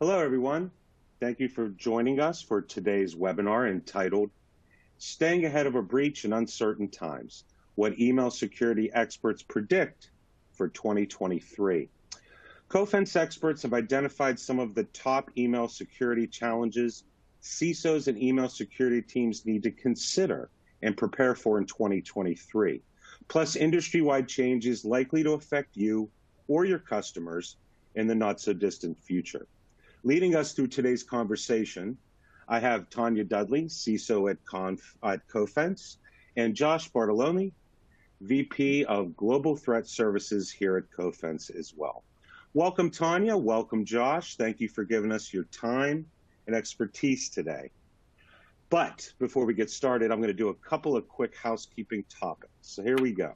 Hello, everyone. Thank you for joining us for today's webinar entitled Staying Ahead of a Breach in Uncertain Times, What Email Security Experts Predict for 2023. Cofense experts have identified some of the top email security challenges CISOs and email security teams need to consider and prepare for in 2023, plus industry-wide changes likely to affect you or your customers in the not-so-distant future. Leading us through today's conversation, I have Tanya Dudley, CISO at Cofense, and Josh Bartolome, VP of Global Threat Services here at Cofense as well. Welcome, Tanya. Welcome, Josh. Thank you for giving us your time and expertise today. But before we get started, I'm going to do a couple of quick housekeeping topics. So here we go.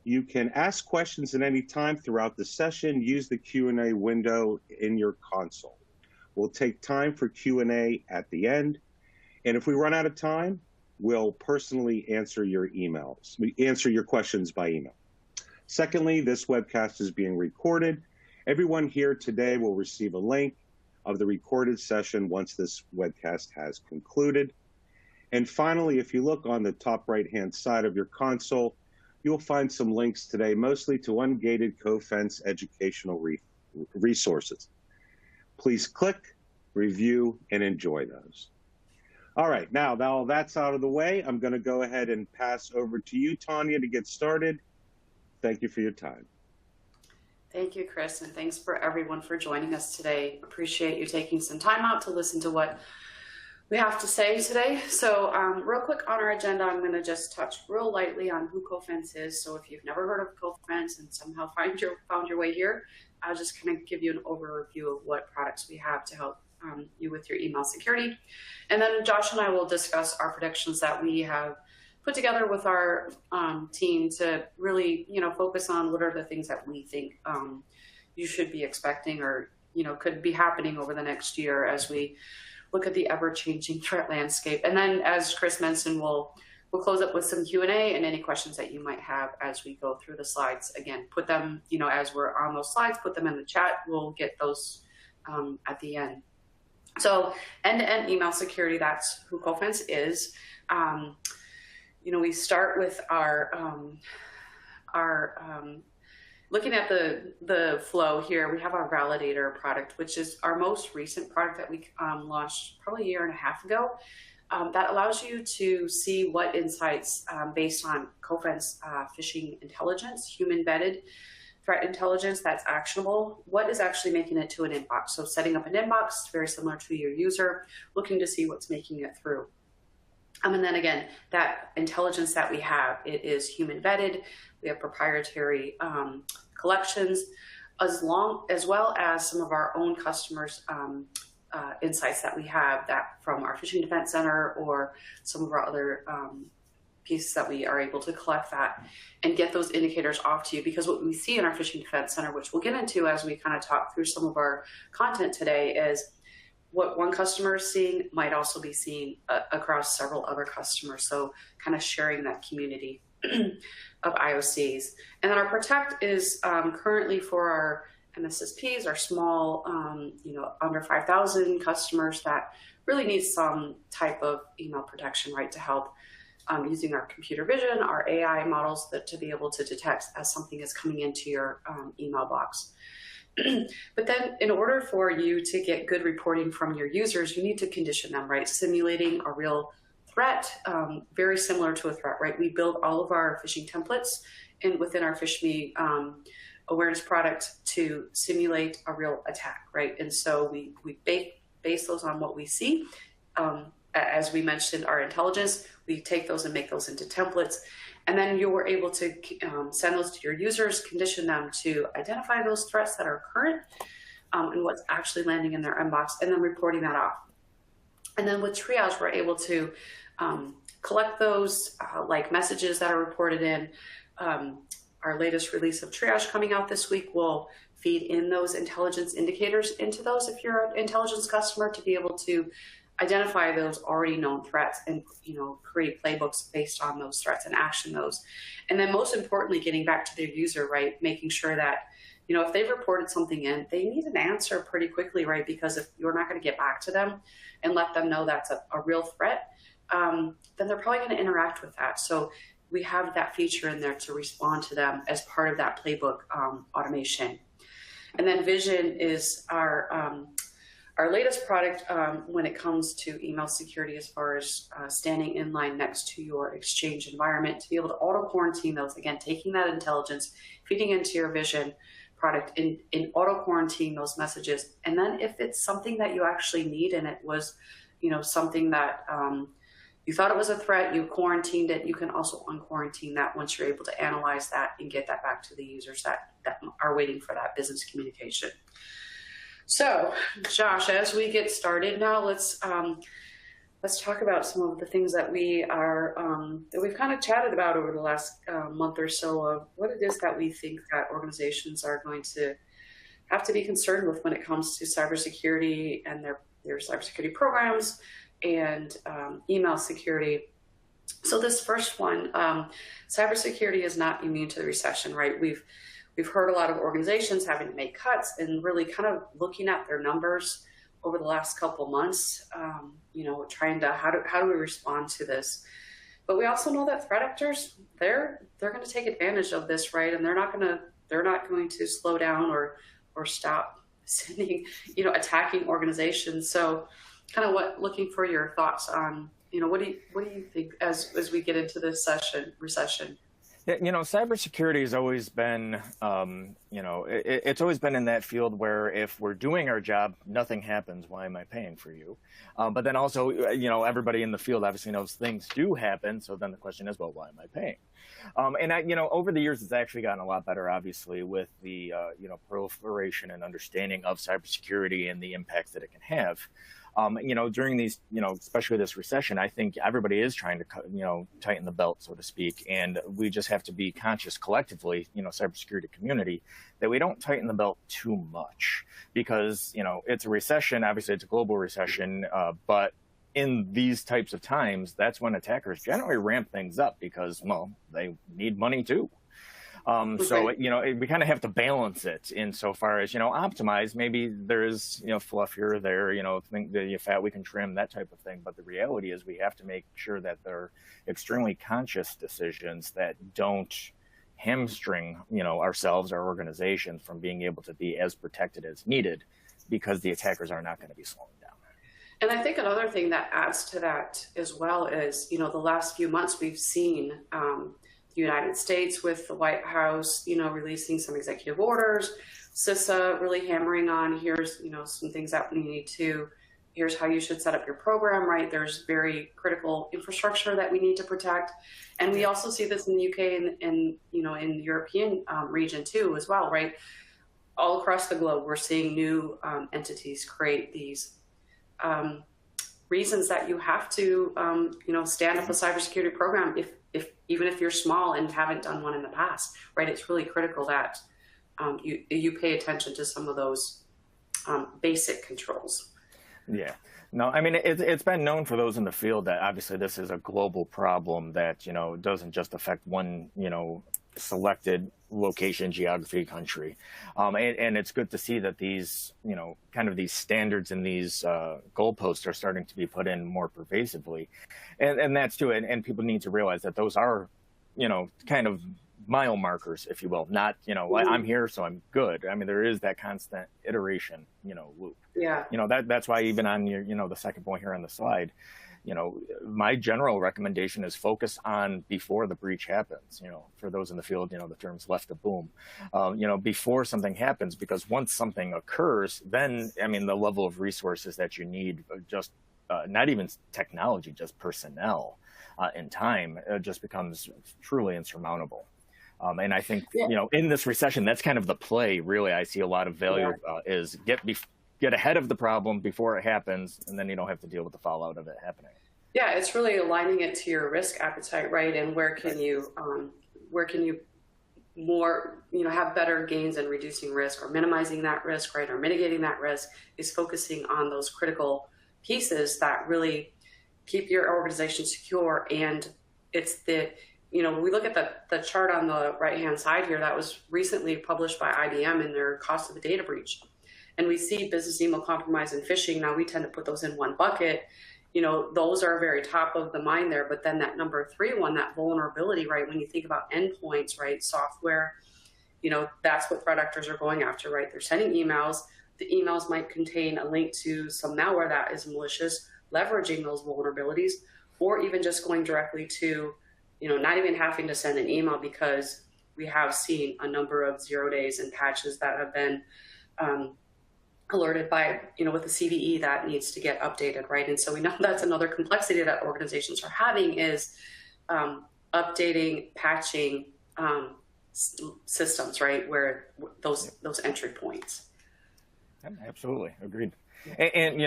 You can ask questions at any time throughout the session. Use the Q&A window in your console. We'll take time for Q&A at the end. And if we run out of time, we'll personally answer your emails. We answer your questions by email. Secondly, this webcast is being recorded. Everyone here today will receive a link of the recorded session once this webcast has concluded. And finally, if you look on the top right-hand side of your console, you'll find some links today, mostly to ungated Cofense educational resources. Please click, review, and enjoy those. All right, now that's out of the way, I'm going to go ahead and pass over to you, Tanya, to get started. Thank you for your time. Thank you, Chris, and thanks for everyone for joining us today. Appreciate you taking some time out to listen to what we have to say today. So real quick on our agenda, I'm going to just touch real lightly on who Cofense is. So if you've never heard of Cofense and somehow found your way here, I'll just kind of give you an overview of what products we have to help you with your email security. And then Josh and I will discuss our predictions that we have put together with our team to really, focus on what are the things that we think you should be expecting or, could be happening over the next year as we look at the ever-changing threat landscape. And then, as Chris mentioned, we'll close up with some Q&A and any questions that you might have as we go through the slides. Again, put them, as we're on those slides, put them in the chat. We'll get those at the end. So end-to-end email security, that's who Cofense is. We start with our looking at the flow here. We have our validator product, which is our most recent product that we launched probably a year and a half ago. That allows you to see what insights based on Cofense phishing intelligence, human-vetted threat intelligence that's actionable, what is actually making it to an inbox. So setting up an inbox, very similar to your user, looking to see what's making it through. And then again, that intelligence that we have, it is human vetted. We have proprietary collections, as well as some of our own customers' insights that we have that from our Phishing Defense Center or some of our other pieces that we are able to collect that and get those indicators off to you. Because what we see in our Phishing Defense Center, which we'll get into as we kind of talk through some of our content today, is what one customer is seeing might also be seen across several other customers. So kind of sharing that community of IOCs. And then our Protect is currently for our MSSPs, our small, under 5,000 customers that really need some type of email protection, right, to help using our computer vision, our AI models to be able to detect as something is coming into your email box. But then in order for you to get good reporting from your users, you need to condition them, right? Simulating a real threat, very similar to a threat, right? We build all of our phishing templates within our PhishMe awareness product to simulate a real attack, right? And so we base those on what we see. As we mentioned, our intelligence, we take those and make those into templates. And then you were able to send those to your users, condition them to identify those threats that are current and what's actually landing in their inbox, and then reporting that off. And then with triage, we're able to collect those like messages that are reported in. Our latest release of triage coming out this week will feed in those intelligence indicators into those if you're an intelligence customer, to be able to identify those already known threats and create playbooks based on those threats and action those. And then most importantly, getting back to their user, right, making sure that if they've reported something in, they need an answer pretty quickly, right? Because if you're not going to get back to them and let them know that's a real threat, then they're probably going to interact with that. So we have that feature in there to respond to them as part of that playbook automation. And then Vision is our latest product when it comes to email security, as far as standing in line next to your Exchange environment to be able to auto quarantine those. Again, taking that intelligence, feeding into your Vision product in auto quarantine those messages. And then if it's something that you actually need and it was, something that you thought it was a threat, you quarantined it, you can also unquarantine that once you're able to analyze that and get that back to the users that are waiting for that business communication. So, Josh, as we get started now, let's talk about some of the things that we've kind of chatted about over the last month or so of what it is that we think that organizations are going to have to be concerned with when it comes to cybersecurity and their cybersecurity programs and email security. So this first one, cybersecurity is not immune to the recession, right? We've heard a lot of organizations having to make cuts and really kind of looking at their numbers over the last couple months, trying to how do we respond to this? But we also know that threat actors, they're going to take advantage of this, right? And they're not going to slow down or stop sending, attacking organizations. So kind of looking for your thoughts on, what do you think as we get into this recession? Yeah, cybersecurity has always been, it's always been in that field where if we're doing our job, nothing happens. Why am I paying for you? But then also, everybody in the field obviously knows things do happen. So then the question is, well, why am I paying? Over the years, it's actually gotten a lot better, obviously, with the, proliferation and understanding of cybersecurity and the impacts that it can have. During these, especially this recession, I think everybody is trying to, tighten the belt, so to speak. And we just have to be conscious collectively, cybersecurity community, that we don't tighten the belt too much because, it's a recession. Obviously, it's a global recession. But in these types of times, that's when attackers generally ramp things up because, well, they need money too. So, we kind of have to balance it insofar as, optimize. Maybe there is, fluff here or there, think the fat we can trim, that type of thing. But the reality is we have to make sure that they're extremely conscious decisions that don't hamstring, ourselves, our organization from being able to be as protected as needed because the attackers are not going to be slowing down. And I think another thing that adds to that as well is, the last few months we've seen the United States with the White House, releasing some executive orders, CISA really hammering on here's, some things that we need to, here's how you should set up your program, right? There's very critical infrastructure that we need to protect. And we also see this in the UK and in the European region too as well, right? All across the globe, we're seeing new entities create these reasons that you have to, stand up a cybersecurity program even if you're small and haven't done one in the past, right? It's really critical that you pay attention to some of those basic controls. Yeah. No, I mean, it's been known for those in the field that obviously this is a global problem that, doesn't just affect one, selected location, geography, country. And it's good to see that these, kind of these standards and these goalposts are starting to be put in more pervasively. And that's too, and people need to realize that those are, kind of mile markers, if you will, not, I'm here, so I'm good. I mean, there is that constant iteration, loop. Yeah. That's why even on your, the second point here on the slide, my general recommendation is focus on before the breach happens. For those in the field, the term's left to boom, before something happens, because once something occurs, then, I mean, the level of resources that you need, just not even technology, just personnel and time, just becomes truly insurmountable. And I think, in this recession, that's kind of the play, really. I see a lot of value is get ahead of the problem before it happens, and then you don't have to deal with the fallout of it happening. Yeah, it's really aligning it to your risk appetite, right? And where can you more, have better gains in reducing risk or minimizing that risk, right? Or mitigating that risk is focusing on those critical pieces that really keep your organization secure. And it's we look at the chart on the right-hand side here that was recently published by IBM in their cost of a data breach. And we see business email compromise and phishing. Now we tend to put those in one bucket. Those are very top of the mind there. But then that number 3 one, that vulnerability, right? When you think about endpoints, right? Software, that's what threat actors are going after, right? They're sending emails. The emails might contain a link to some malware that is malicious, leveraging those vulnerabilities, or even just going directly to, not even having to send an email, because we have seen a number of 0 days and patches that have been alerted by, with the CVE that needs to get updated, right? And so we know that's another complexity that organizations are having is updating, patching systems, right? Where those entry points. Absolutely. Agreed. And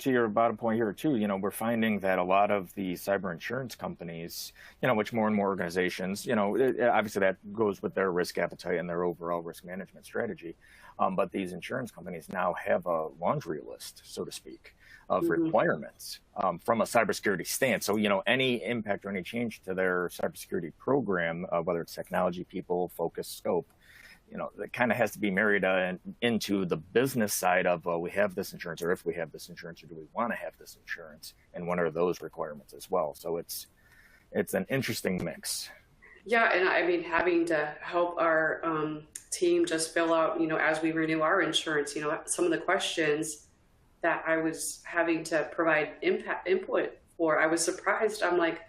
to your bottom point here too, we're finding that a lot of the cyber insurance companies, which more and more organizations, obviously that goes with their risk appetite and their overall risk management strategy. But these insurance companies now have a laundry list, so to speak, of requirements from a cybersecurity stance. So, any impact or any change to their cybersecurity program, whether it's technology, people, focus, scope, that kind of has to be married into the business side of, we have this insurance, or if we have this insurance, or do we want to have this insurance, and what are those requirements as well? So it's an interesting mix. Yeah, and I mean, having to help our team just fill out, as we renew our insurance, some of the questions that I was having to provide input for, I was surprised. I'm like,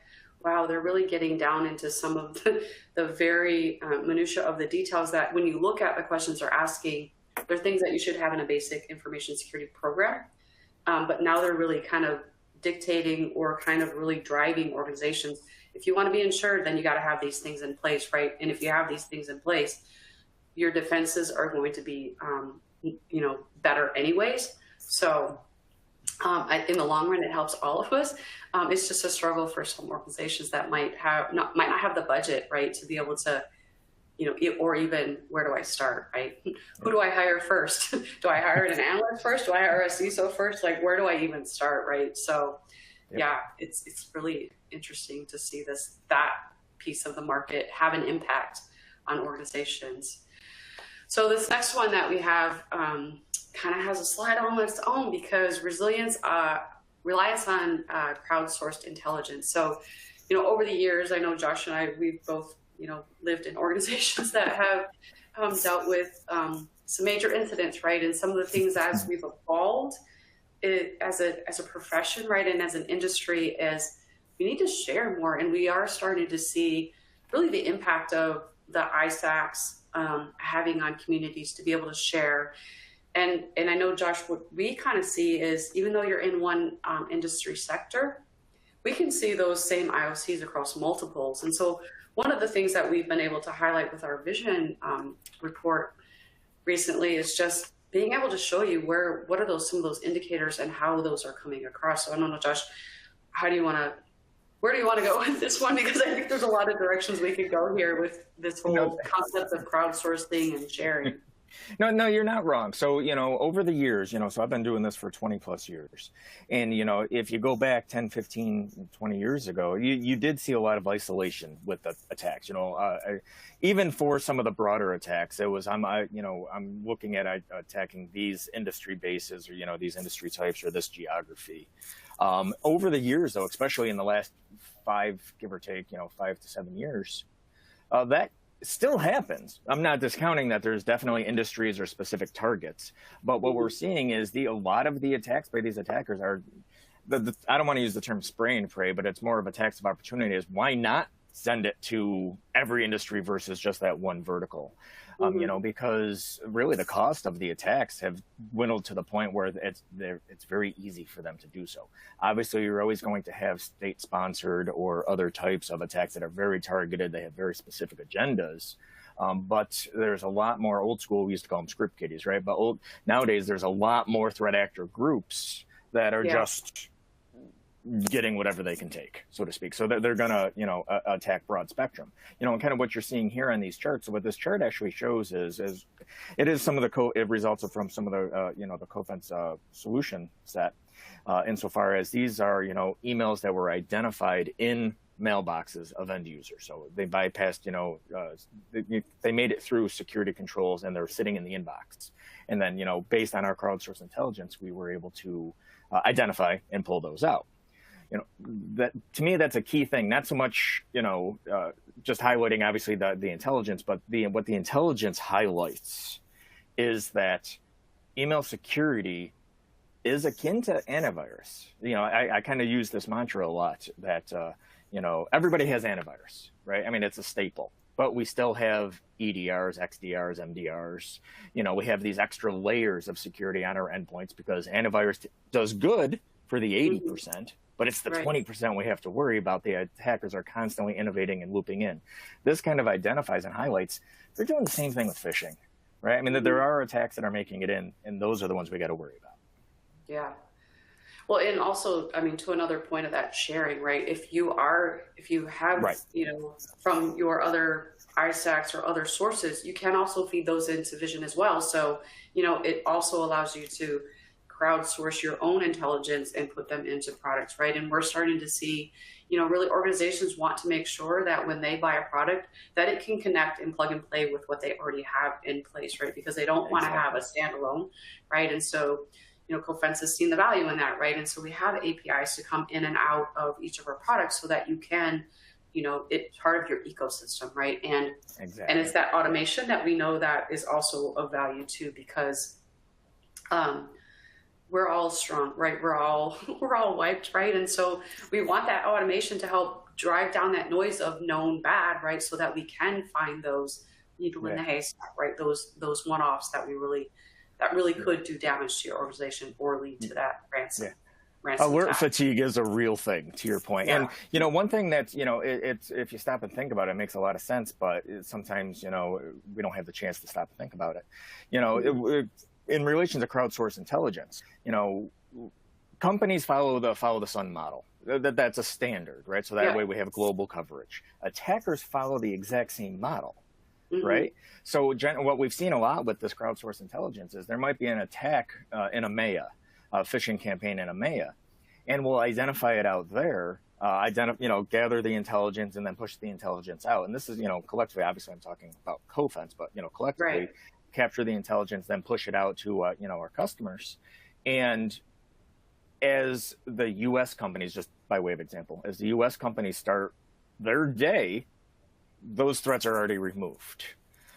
wow, they're really getting down into some of the very minutia of the details that when you look at the questions they're asking, they're things that you should have in a basic information security program. But now they're really kind of dictating or kind of really driving organizations. If you want to be insured, then you got to have these things in place, right? And if you have these things in place, your defenses are going to be, better anyways. So in the long run, it helps all of us. It's just a struggle for some organizations that might not have the budget, right, to be able to, or even where do I start, right? Who do I hire first? Do I hire an analyst first? Do I hire a CISO first? Like, where do I even start, right? So, yeah, it's really interesting to see that piece of the market have an impact on organizations. So this next one that we have kind of has a slide on its own, because reliance on crowdsourced intelligence. So, over the years, I know Josh and I, we've both, lived in organizations that have dealt with some major incidents, right? And some of the things as we've evolved as a profession, right, and as an industry, is we need to share more. And we are starting to see really the impact of the ISACs having on communities to be able to share. And I know, Josh, what we kind of see is, even though you're in one industry sector, we can see those same IOCs across multiples. And so one of the things that we've been able to highlight with our vision report recently is just being able to show you what are some of those indicators and how those are coming across. So I don't know, Josh, where do you want to go with this one? Because I think there's a lot of directions we could go here with this whole concept of crowdsourcing and sharing. No, you're not wrong. So, over the years, so I've been doing this for 20 plus years. And, if you go back 10, 15, 20 years ago, you did see a lot of isolation with the attacks, even for some of the broader attacks. It was, I'm looking at attacking these industry bases, or, these industry types, or this geography. Over the years, though, especially in the last 5, give or take, 5 to 7 years, that still happens. I'm not discounting that there's definitely industries or specific targets, but what we're seeing is a lot of the attacks by these attackers are, I don't want to use the term spray and pray, but it's more of attacks of opportunity. Is why not send it to every industry versus just that one vertical? Because really the cost of the attacks have dwindled to the point where it's very easy for them to do so. Obviously, you're always going to have state-sponsored or other types of attacks that are very targeted. They have very specific agendas. But there's a lot more old school, we used to call them script kiddies, right? But nowadays, there's a lot more threat actor groups that are just getting whatever they can take, so to speak. So they're going to, attack broad spectrum. And kind of what you're seeing here on these charts. So what this chart actually shows is it is some of it results from some of the, the Cofense solution set, insofar as these are, emails that were identified in mailboxes of end users. So they bypassed, they made it through security controls, and they're sitting in the inbox. And then, based on our crowdsourced intelligence, we were able to identify and pull those out. That to me, that's a key thing. Not so much, just highlighting obviously the intelligence, but what the intelligence highlights is that email security is akin to antivirus. I kind of use this mantra a lot that, everybody has antivirus, right? I mean, it's a staple, but we still have EDRs, XDRs, MDRs. We have these extra layers of security on our endpoints because antivirus does good for the 80%, but it's the 20% we have to worry about. The attackers are constantly innovating and looping in. This kind of identifies and highlights they're doing the same thing with phishing, right? I mean, there are attacks that are making it in, and those are the ones we got to worry about. Yeah. Well, and also, I mean, to another point of that sharing, right? If you have, from your other ISACs or other sources, you can also feed those into Vision as well. So, it also allows you to crowdsource your own intelligence and put them into products, right? And we're starting to see, really organizations want to make sure that when they buy a product, that it can connect and plug and play with what they already have in place, right? Because they don't want to have a standalone, right? And so, Cofense has seen the value in that, right? And so we have APIs to come in and out of each of our products so that you can, it's part of your ecosystem, right? And it's that automation that we know that is also of value too, because we're all strong, right? We're all wiped, right? And so we want that automation to help drive down that noise of known bad, right? So that we can find those needle in the haystack, right? Those one-offs that really could do damage to your organization or lead to that ransom. Alert fatigue is a real thing, to your point. Yeah. And, one thing that, it's if you stop and think about it, it makes a lot of sense, but sometimes, we don't have the chance to stop and think about it. In relation to crowdsourced intelligence, companies follow the sun model. That's a standard, right? So that way we have global coverage. Attackers follow the exact same model. Right. So what we've seen a lot with this crowdsourced intelligence is there might be an attack in EMEA, a phishing campaign in EMEA, and we'll identify it out there, gather the intelligence and then push the intelligence out. And this is, collectively, obviously I'm talking about Cofense, but, collectively capture the intelligence, then push it out to, our customers. And as the U.S. companies, just by way of example, as the U.S. companies start their day, those threats are already removed.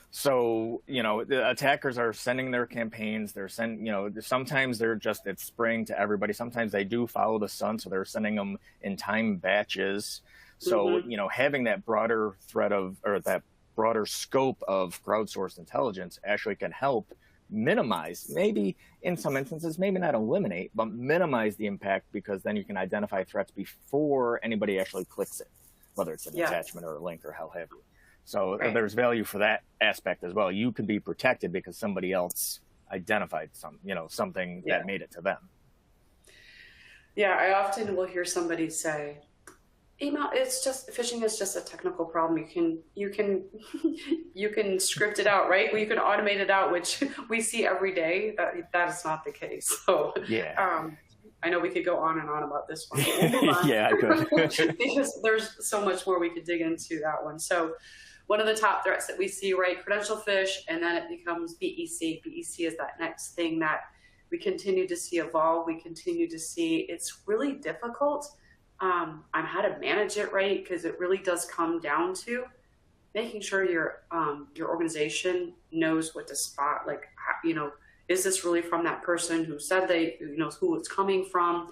So, the attackers are sending their campaigns. They're sometimes it's spraying to everybody. Sometimes they do follow the sun. So they're sending them in time batches. So, having that broader that broader scope of crowdsourced intelligence actually can help minimize, maybe in some instances, maybe not eliminate, but minimize the impact, because then you can identify threats before anybody actually clicks it, whether it's an attachment or a link or how have you. So there's value for that aspect as well. You could be protected because somebody else identified something that made it to them. Yeah, I often will hear somebody say, email, phishing is just a technical problem. You can script it out, right? Well, you can automate it out, which we see every day. That is not the case. So I know we could go on and on about this one. Yeah, I could. Because there's so much more we could dig into that one. So one of the top threats that we see, right, credential phish, and then it becomes BEC. BEC is that next thing that we continue to see evolve. We continue to see it's really difficult on how to manage it, right? Because it really does come down to making sure your organization knows what to spot. Like, is this really from that person who said who it's coming from?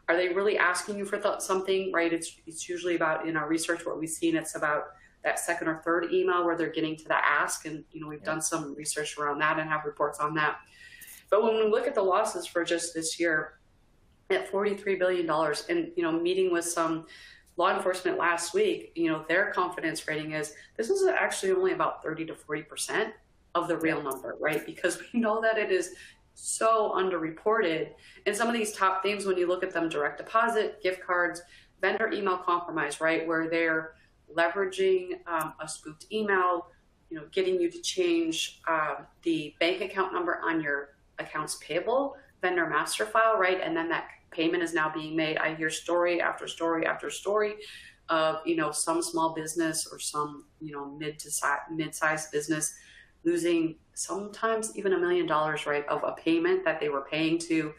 Are they really asking you for something, right? It's usually about, in our research, what we've seen, it's about that second or third email where they're getting to the ask. And, we've done some research around that and have reports on that. But when we look at the losses for just this year at $43 billion, and, meeting with some law enforcement last week, their confidence rating is this is actually only about 30 to 40% of the real number, right? Because we know that it is so underreported. And some of these top themes, when you look at them, direct deposit, gift cards, vendor email compromise, right? Where they're leveraging a spoofed email, getting you to change the bank account number on your accounts payable vendor master file, right? And then that payment is now being made. I hear story after story after story of, some small business or some, mid-sized business losing sometimes even $1 million, right, of a payment that they were paying to,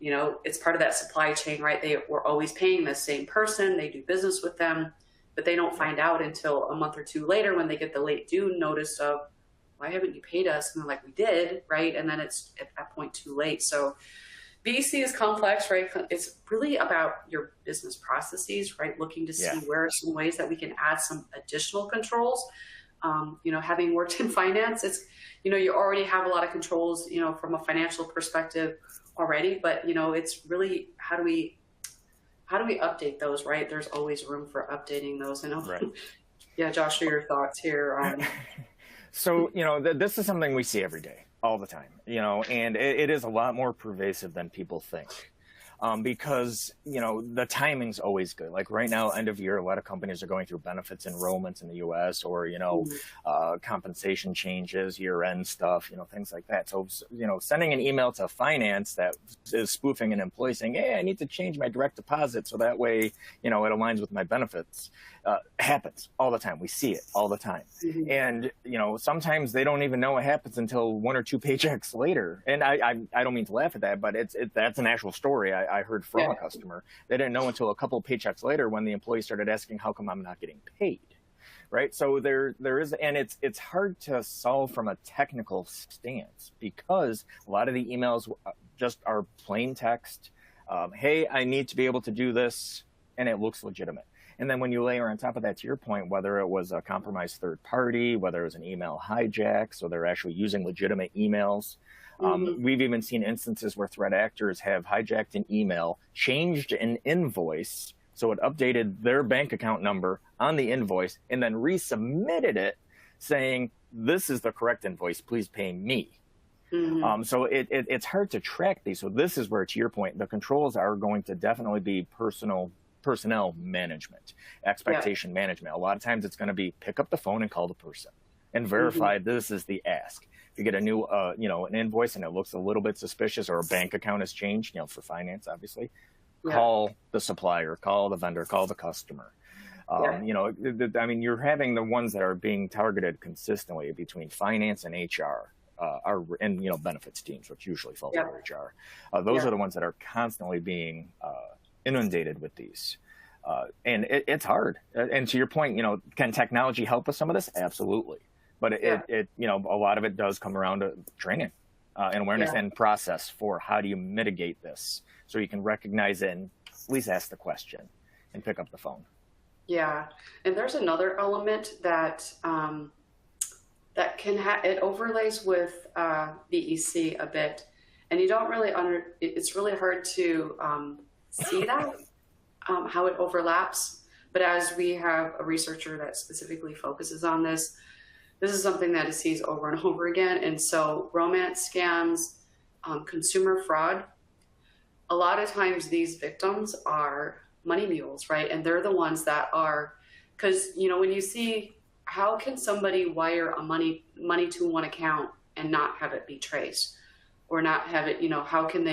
it's part of that supply chain, right? They were always paying the same person. They do business with them, but they don't find out until a month or two later when they get the late due notice of, why haven't you paid us? And they're like, we did, right? And then it's at that point too late. So VC is complex, right? It's really about your business processes, right? Looking to see where are some ways that we can add some additional controls. Having worked in finance, it's, you already have a lot of controls, from a financial perspective already, but, it's really, how do we update those, right? There's always room for updating those. Right. Yeah, Josh, what are your thoughts here? So, this is something we see every day, all the time, and it is a lot more pervasive than people think. Because, the timing's always good. Like right now, end of year, a lot of companies are going through benefits enrollments in the US or, compensation changes, year-end stuff, things like that. So, sending an email to finance that is spoofing an employee saying, hey, I need to change my direct deposit so that way, it aligns with my benefits, happens all the time. We see it all the time. Mm-hmm. And, sometimes they don't even know it happens until 1 or 2 paychecks later. And I don't mean to laugh at that, but that's an actual story I heard from a customer. They didn't know until a couple of paychecks later when the employee started asking, how come I'm not getting paid? Right. So there is, and it's hard to solve from a technical stance because a lot of the emails just are plain text. Hey, I need to be able to do this. And it looks legitimate. And then when you layer on top of that, to your point, whether it was a compromised third party, whether it was an email hijack, so they're actually using legitimate emails. We've even seen instances where threat actors have hijacked an email, changed an invoice, so it updated their bank account number on the invoice, and then resubmitted it saying, this is the correct invoice, please pay me. Mm-hmm. So it's hard to track these. So this is where, to your point, the controls are going to definitely be personnel management, expectation management. A lot of times it's going to be pick up the phone and call the person and verify this is the ask. If you get a new, an invoice and it looks a little bit suspicious or a bank account has changed, for finance, obviously, call the supplier, call the vendor, call the customer. You're having the ones that are being targeted consistently between finance and HR, and benefits teams, which usually falls under HR. Those are the ones that are constantly being inundated with these. And it's hard. And to your point, can technology help with some of this? Absolutely. But a lot of it does come around to training and awareness and process for how do you mitigate this so you can recognize it and at least ask the question and pick up the phone. Yeah. And there's another element that that it overlays with VEC a bit. And you don't really it's really hard to see that, how it overlaps. But as we have a researcher that specifically focuses on this is something that is sees over and over again. And so romance scams, consumer fraud, a lot of times these victims are money mules, right? And they're the ones that are, because, when you see, how can somebody wire a money to one account and not have it be traced or not have it, how can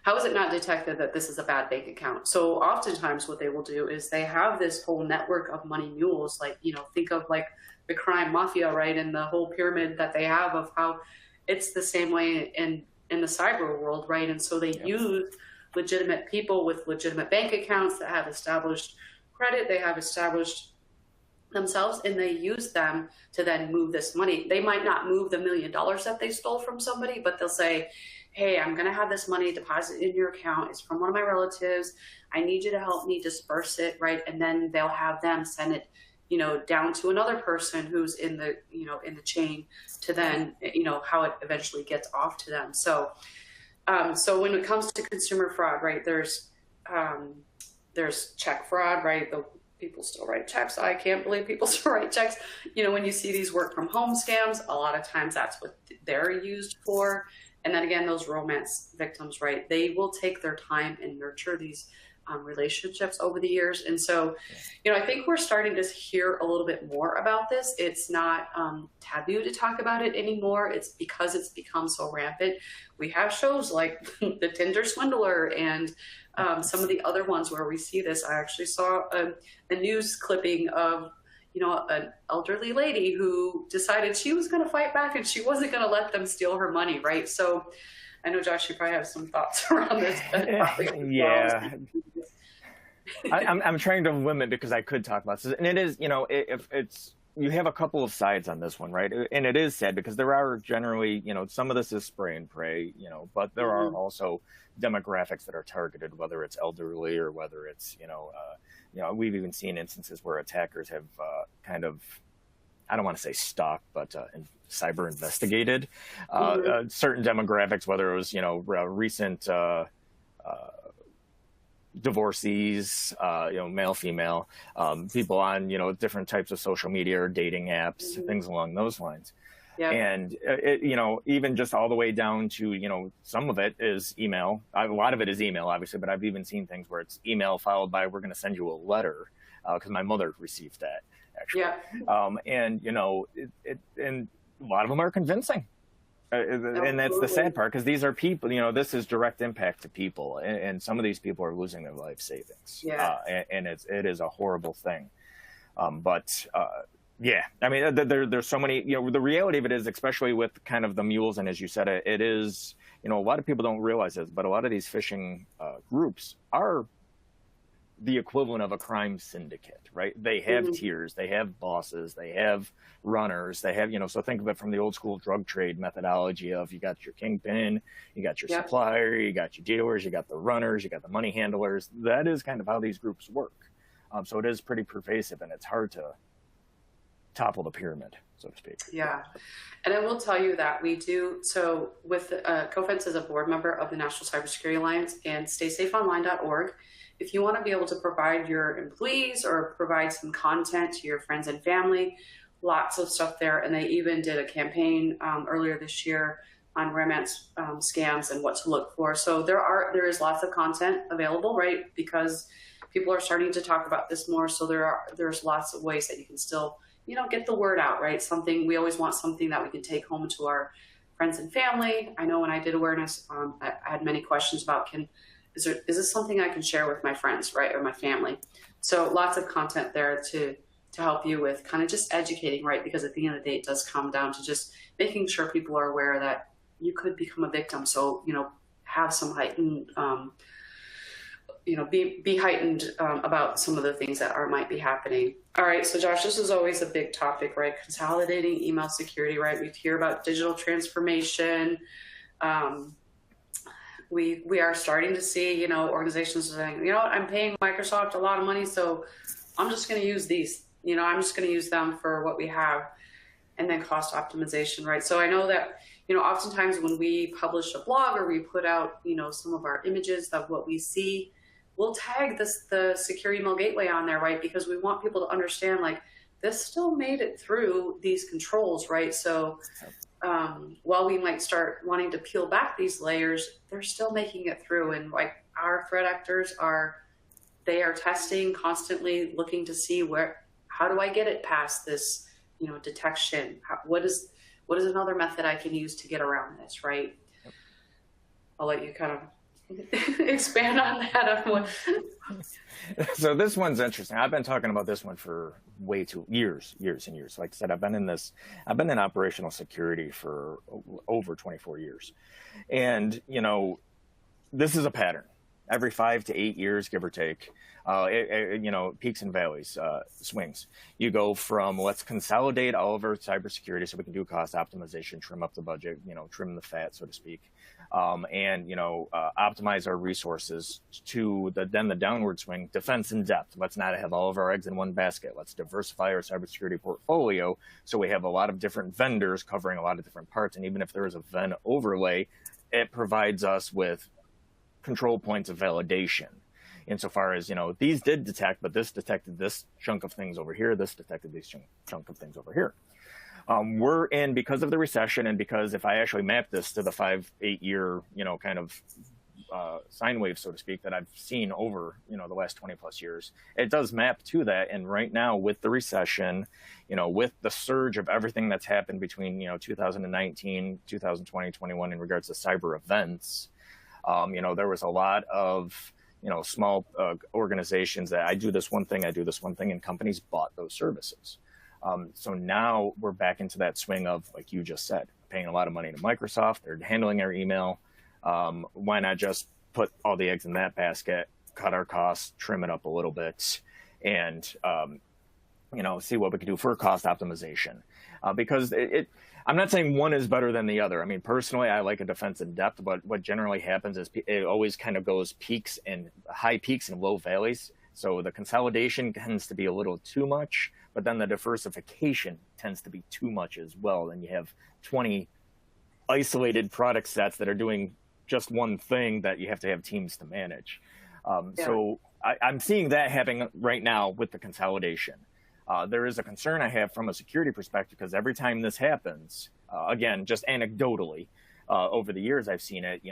how is it not detected that this is a bad bank account? So oftentimes what they will do is they have this whole network of money mules, like, think of like the crime mafia, right? And the whole pyramid that they have of how it's the same way in the cyber world, right? And so they use legitimate people with legitimate bank accounts that have established credit, they have established themselves, and they use them to then move this money. They might not move the $1 million that they stole from somebody, but they'll say, hey, I'm going to have this money deposited in your account. It's from one of my relatives. I need you to help me disperse it, right? And then they'll have them send it, down to another person who's in the, in the chain to then, how it eventually gets off to them. So, so when it comes to consumer fraud, right, there's check fraud, right? People still write checks. I can't believe people still write checks. When you see these work from home scams, a lot of times that's what they're used for. And then again, those romance victims, right? They will take their time and nurture these relationships over the years. And so, I think we're starting to hear a little bit more about this. It's not taboo to talk about it anymore. It's because it's become so rampant. We have shows like the Tinder Swindler and some of the other ones where we see this. I actually saw a news clipping of an elderly lady who decided she was going to fight back and she wasn't going to let them steal her money, right? So I know, Josh, you probably have some thoughts around this. Yeah. I'm trying to limit because I could talk about this. And it is, if it's, you have a couple of sides on this one, right? And it is sad because there are generally, some of this is spray and pray, but there are also demographics that are targeted, whether it's elderly or whether it's, we've even seen instances where attackers have kind of, I don't want to say stalked, but cyber investigated certain demographics, whether it was, recent divorcees, male, female, people on, different types of social media or dating apps, things along those lines. Yeah. And, even just all the way down to, some of it is email. A lot of it is email, obviously, but I've even seen things where it's email followed by, we're going to send you a letter, because my mother received that, actually. Yeah. And, and a lot of them are convincing. And that's the sad part, because these are people, this is direct impact to people. And some of these people are losing their life savings. Yeah. And it is a horrible thing. Yeah, I mean, there's so many, the reality of it is, especially with kind of the mules, and as you said, it is, a lot of people don't realize this, but a lot of these phishing groups are the equivalent of a crime syndicate, right? They have tiers, they have bosses, they have runners, they have, so think of it from the old school drug trade methodology of you got your kingpin, you got your supplier, you got your dealers, you got the runners, you got the money handlers. That is kind of how these groups work. So it is pretty pervasive, and it's hard to topple the pyramid, so to speak. Yeah. And I will tell you that we do, so with Cofense is a board member of the National Cybersecurity Alliance and StaySafeOnline.org. If you want to be able to provide your employees or provide some content to your friends and family, lots of stuff there. And they even did a campaign earlier this year on romance scams and what to look for. So there is lots of content available, right? Because people are starting to talk about this more. So there's lots of ways that you can still get the word out, right? We always want something that we can take home to our friends and family. I know when I did awareness, I had many questions about, is this something I can share with my friends, right? Or my family? So lots of content there to help you with kind of just educating, right? Because at the end of the day, it does come down to just making sure people are aware that you could become a victim. So, have some heightened, be heightened about some of the things that might be happening. All right, so Josh, this is always a big topic, right? Consolidating email security, right? We hear about digital transformation. We are starting to see, organizations saying, I'm paying Microsoft a lot of money, so I'm just going to use these. I'm just going to use them for what we have, and then cost optimization, right? So I know that, oftentimes when we publish a blog or we put out, some of our images of what we see, we'll tag the secure email gateway on there, right? Because we want people to understand, like, this still made it through these controls, right? So while we might start wanting to peel back these layers, they're still making it through. And like our threat actors they are testing constantly, looking to see how do I get it past this, detection? What is another method I can use to get around this, right? I'll let you kind of expand on that. So this one's interesting. I've been talking about this one for years and years. Like I said, I've been in operational security for over 24 years. And, this is a pattern. Every 5 to 8 years, give or take, peaks and valleys, swings. You go from let's consolidate all of our cybersecurity so we can do cost optimization, trim up the budget, trim the fat, so to speak. And optimize our resources to then the downward swing, defense in depth. Let's not have all of our eggs in one basket. Let's diversify our cybersecurity portfolio so we have a lot of different vendors covering a lot of different parts. And even if there is a VEN overlay, it provides us with control points of validation. Insofar as, these did detect, but this detected this chunk of things over here. This detected this chunk of things over here. We're in, because of the recession, and because if I actually map this to the 5-8 year, kind of sine wave, so to speak, that I've seen over, the last 20 plus years. It does map to that. And right now with the recession, with the surge of everything that's happened between, 2019, 2020, 21 in regards to cyber events, there was a lot of, small organizations that I do this one thing, and companies bought those services. So now we're back into that swing of, like you just said, paying a lot of money to Microsoft. They're handling our email. Why not just put all the eggs in that basket, cut our costs, trim it up a little bit, and see what we can do for cost optimization. Because I'm not saying one is better than the other. I mean, personally, I like a defense in depth, but what generally happens is it always kind of goes high peaks and low valleys. So the consolidation tends to be a little too much, but then the diversification tends to be too much as well. And you have 20 isolated product sets that are doing just one thing that you have to have teams to manage. So I'm seeing that happening right now with the consolidation. There is a concern I have from a security perspective, because every time this happens, again, just anecdotally, over the years I've seen it,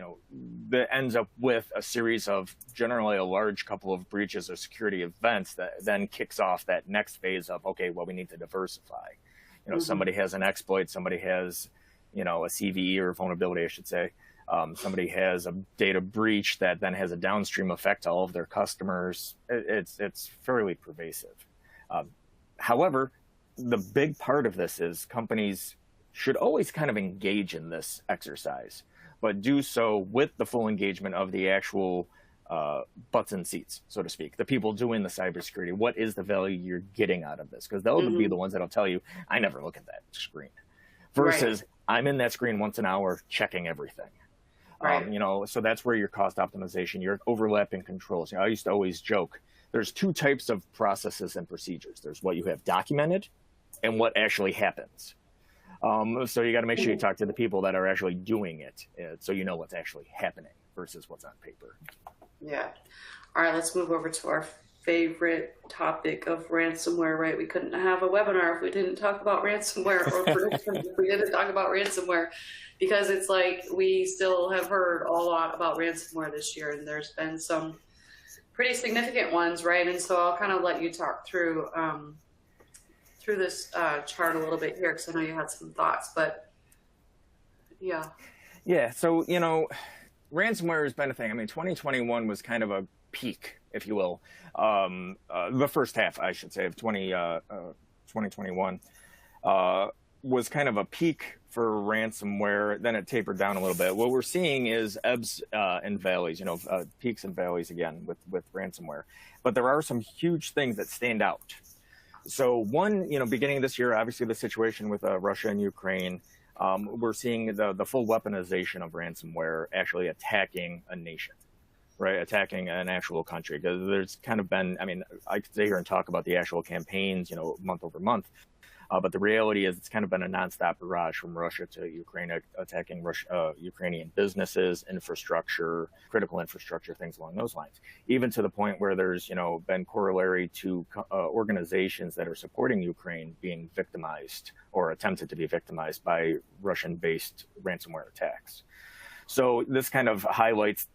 that ends up with a series of generally a large couple of breaches or security events that then kicks off that next phase of, okay, well, we need to diversify. Somebody has an exploit, somebody has, a CVE or vulnerability, I should say. Somebody has a data breach that then has a downstream effect to all of their customers. It's fairly pervasive. However, the big part of this is companies should always kind of engage in this exercise, but do so with the full engagement of the actual butts and seats, so to speak, the people doing the cybersecurity. What is the value you're getting out of this? Because they'll be the ones that'll tell you, I never look at that screen, versus I'm in that screen once an hour checking everything. So that's where your cost optimization, your overlapping controls. I used to always joke, there's two types of processes and procedures. There's what you have documented and what actually happens. So you got to make sure you talk to the people that are actually doing it, so you know what's actually happening versus what's on paper. Yeah. All right, let's move over to our favorite topic of ransomware, right? We couldn't have a webinar if we didn't talk about ransomware, or predictions if we didn't talk about ransomware, because it's like we still have heard a lot about ransomware this year, and there's been some pretty significant ones, right? And so I'll kind of let you talk through this chart a little bit here, because I know you had some thoughts, but yeah. Yeah, so, ransomware has been a thing. I mean, 2021 was kind of a peak, if you will. The first half, I should say, of 2021 was kind of a peak for ransomware. Then it tapered down a little bit. What we're seeing is ebbs and valleys, peaks and valleys again with ransomware. But there are some huge things that stand out. So one, beginning of this year, obviously the situation with Russia and Ukraine, we're seeing the full weaponization of ransomware actually attacking a nation, right? Attacking an actual country. Because there's kind of been, I could sit here and talk about the actual campaigns, month over month. But the reality is it's kind of been a nonstop barrage from Russia to Ukraine, attacking Ukrainian businesses, infrastructure, critical infrastructure, things along those lines. Even to the point where there's, been corollary to organizations that are supporting Ukraine being victimized or attempted to be victimized by Russian-based ransomware attacks. So this kind of highlights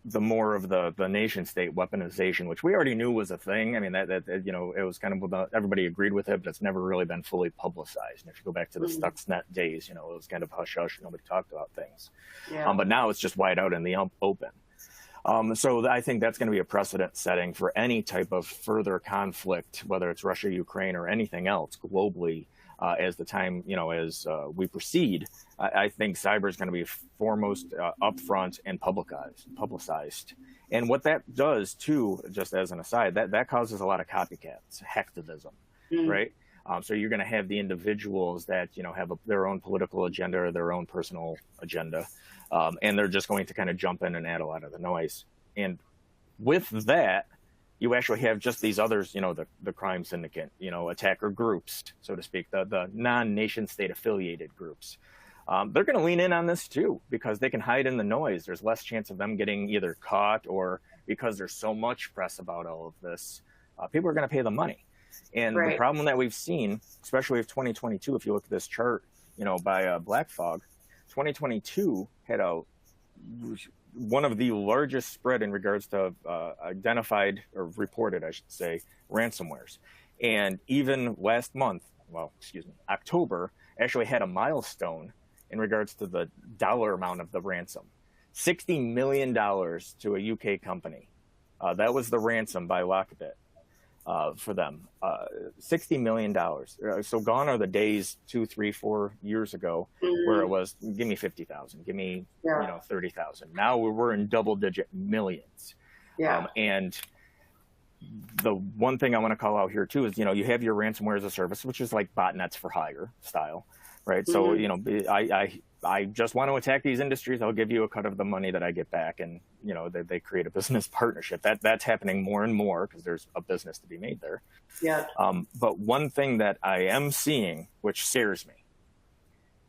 the more of the nation state weaponization, which we already knew was a thing. I mean, that it was kind of, everybody agreed with it, but it's never really been fully publicized. And if you go back to the Stuxnet days, it was kind of hush hush. Nobody talked about things. Yeah. But now it's just wide out in the open. So I think that's going to be a precedent setting for any type of further conflict, whether it's Russia, Ukraine, or anything else globally. As the time, as we proceed, I think cyber is going to be foremost upfront and publicized. And what that does, too, just as an aside, that causes a lot of copycats, hacktivism, right? So you're going to have the individuals that, have their own political agenda or their own personal agenda, and they're just going to kind of jump in and add a lot of the noise. And with that, you actually have just these others, the crime syndicate, attacker groups, so to speak, the non-nation state affiliated groups. They're going to lean in on this too, because they can hide in the noise. There's less chance of them getting either caught, or because there's so much press about all of this, people are going to pay the money. And the problem that we've seen, especially with 2022, if you look at this chart, by Black Fog, 2022 had a one of the largest spread in regards to identified or reported, I should say, ransomwares. And even last month, October, actually had a milestone in regards to the dollar amount of the ransom. $60 million to a UK company. That was the ransom by Lockbit for them. $60 million. So gone are the days 2, 3, 4 years ago where it was, give me 50,000, give me 30,000. Now we're in double-digit millions. And the one thing I want to call out here too is, you have your ransomware as a service, which is like botnets for hire style, right? So, I just want to attack these industries. I'll give you a cut of the money that I get back. And, they create a business partnership. That's happening more and more because there's a business to be made there. But one thing that I am seeing, which scares me,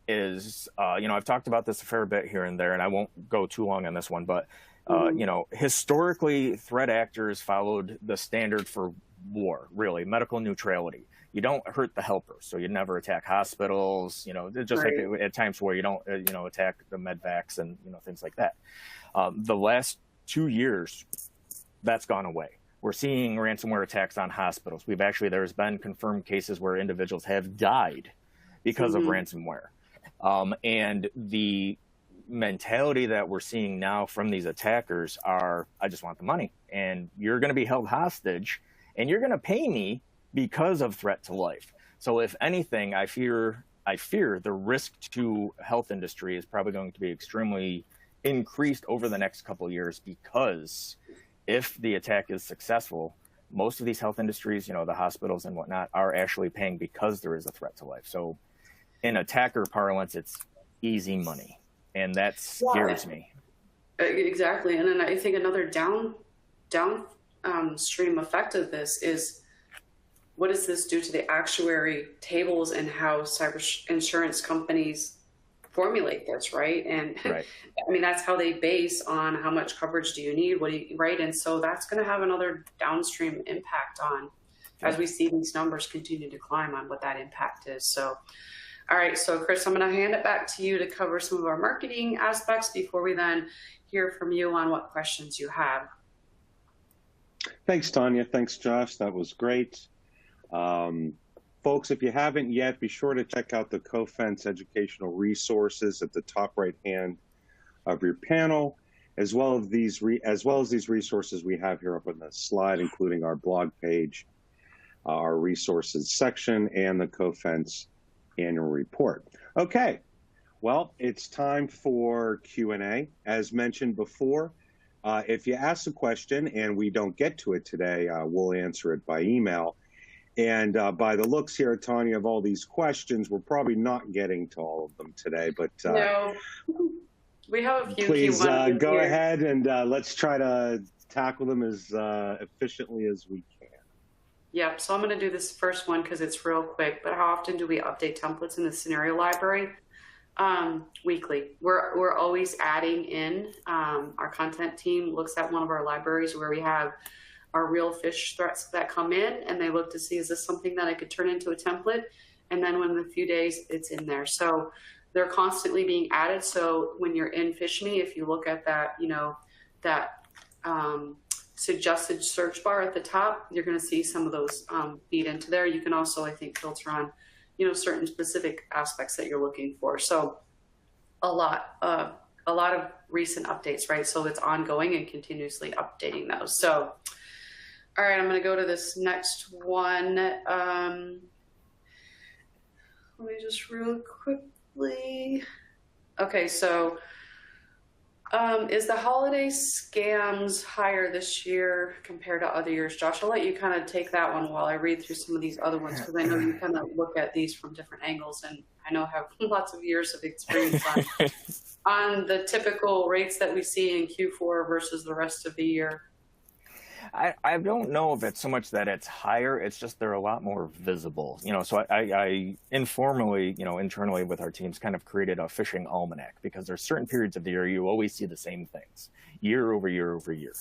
is, I've talked about this a fair bit here and there, and I won't go too long on this one, but, historically, threat actors followed the standard for war, really, medical neutrality. You don't hurt the helpers, so you never attack hospitals, just like at times where you don't, attack the medvacs and, things like that. The last 2 years, that's gone away. We're seeing ransomware attacks on hospitals. There's been confirmed cases where individuals have died because of ransomware. And the mentality that we're seeing now from these attackers are, I just want the money, and you're going to be held hostage, and you're going to pay me because of threat to life. So if anything, I fear the risk to health industry is probably going to be extremely increased over the next couple of years, because if the attack is successful, most of these health industries, the hospitals and whatnot, are actually paying because there is a threat to life. So in attacker parlance, it's easy money, and that scares me. Exactly. And then I think another downstream effect of this is, what does this do to the actuary tables and how cyber insurance companies formulate this, right? And I mean, that's how they base on how much coverage do you need, right? And so that's going to have another downstream impact on, as we see these numbers continue to climb, on what that impact is. So, all right, so Chris, I'm going to hand it back to you to cover some of our marketing aspects before we then hear from you on what questions you have. Thanks, Tanya. Thanks, Josh. That was great. Folks, if you haven't yet, be sure to check out the CoFence educational resources at the top right hand of your panel, as well as these resources we have here up on the slide, including our blog page, our resources section, and the CoFence annual report. Okay, well, it's time for Q&A. As mentioned before, if you ask a question and we don't get to it today, we'll answer it by email. And by the looks here, Tanya, of all these questions, we're probably not getting to all of them today. But no, we have a few. Please go ahead and let's try to tackle them as efficiently as we can. Yep. So I'm going to do this first one because it's real quick. But how often do we update templates in the scenario library? Weekly. We're always adding in. Our content team looks at one of our libraries where we have our real fish threats that come in, and they look to see, is this something that I could turn into a template? And then within a few days, it's in there. So they're constantly being added. So when you're in Fish Me, if you look at that, that suggested search bar at the top, you're going to see some of those feed into there. You can also, I think, filter on, certain specific aspects that you're looking for. So a lot of recent updates, right? So it's ongoing and continuously updating those. So, all right, I'm going to go to this next one. Let me just real quickly. Okay, so is the holiday scams higher this year compared to other years? Josh, I'll let you kind of take that one while I read through some of these other ones, because I know you kind of look at these from different angles, and I know have lots of years of experience on the typical rates that we see in Q4 versus the rest of the year. I don't know if it's so much that it's higher, it's just they're a lot more visible. So I informally, internally with our teams kind of created a phishing almanac, because there's certain periods of the year you always see the same things year over year over year.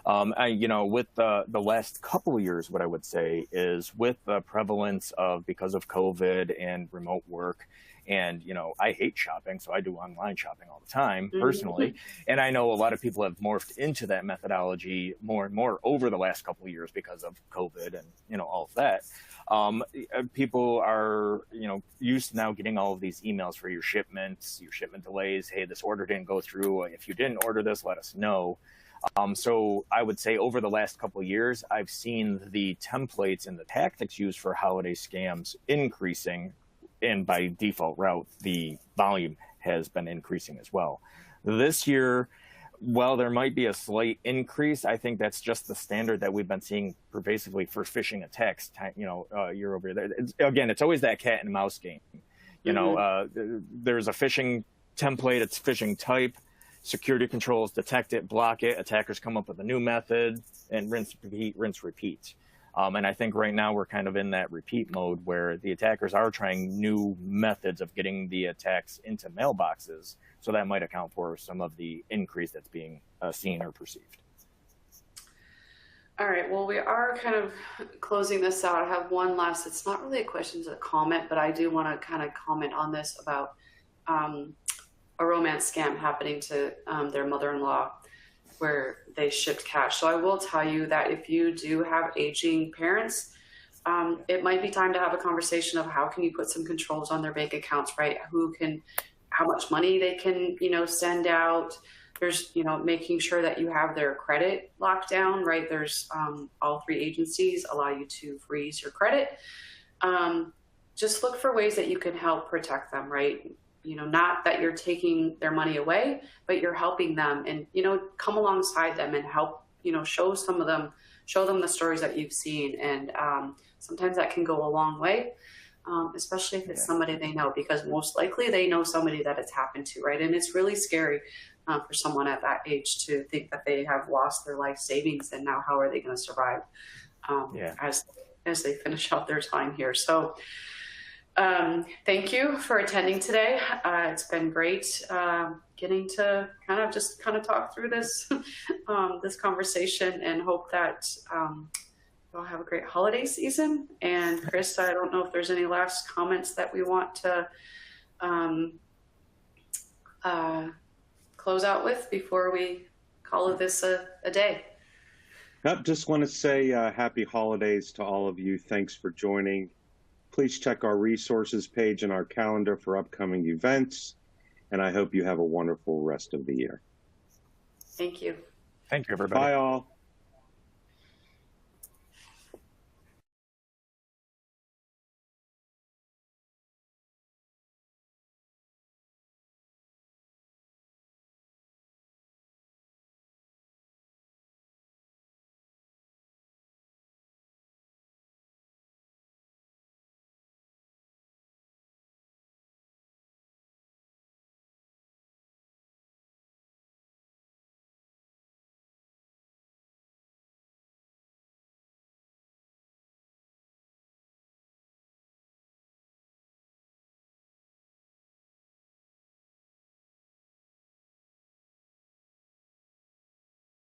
With the last couple of years, what I would say is with the prevalence of, because of COVID and remote work And, I hate shopping, so I do online shopping all the time personally. And I know a lot of people have morphed into that methodology more and more over the last couple of years because of COVID and, all of that. People are, used to now getting all of these emails for your shipment delays. Hey, this order didn't go through. If you didn't order this, let us know. So I would say over the last couple of years, I've seen the templates and the tactics used for holiday scams increasing, and by default route, the volume has been increasing as well. This year, while there might be a slight increase, I think that's just the standard that we've been seeing pervasively for phishing attacks, year over year. It's always that cat and mouse game. There's a phishing template, it's phishing type. Security controls detect it, block it. Attackers come up with a new method, and rinse, repeat. And I think right now we're kind of in that repeat mode where the attackers are trying new methods of getting the attacks into mailboxes. So that might account for some of the increase that's being seen or perceived. All right, well, we are kind of closing this out. I have one last, it's not really a question, it's a comment, but I do want to kind of comment on this about a romance scam happening to their mother-in-law where they shipped cash. So I will tell you that if you do have aging parents, it might be time to have a conversation of how can you put some controls on their bank accounts, right? How much money they can, send out. There's, making sure that you have their credit locked down, right? There's all three agencies allow you to freeze your credit. Just look for ways that you can help protect them, right? Not that you're taking their money away, but you're helping them and, come alongside them and help, show them the stories that you've seen. And sometimes that can go a long way, especially if it's somebody they know, because most likely they know somebody that it's happened to, right? And it's really scary for someone at that age to think that they have lost their life savings and now how are they going to survive as they finish out their time here. So thank you for attending today. It's been great getting to kind of talk through this this conversation, and hope that you'll have a great holiday season. And Chris, I don't know if there's any last comments that we want to close out with before we call this a day. Nope, just want to say happy holidays to all of you. Thanks for joining. Please check our resources page and our calendar for upcoming events, and I hope you have a wonderful rest of the year. Thank you. Thank you, everybody. Bye, all.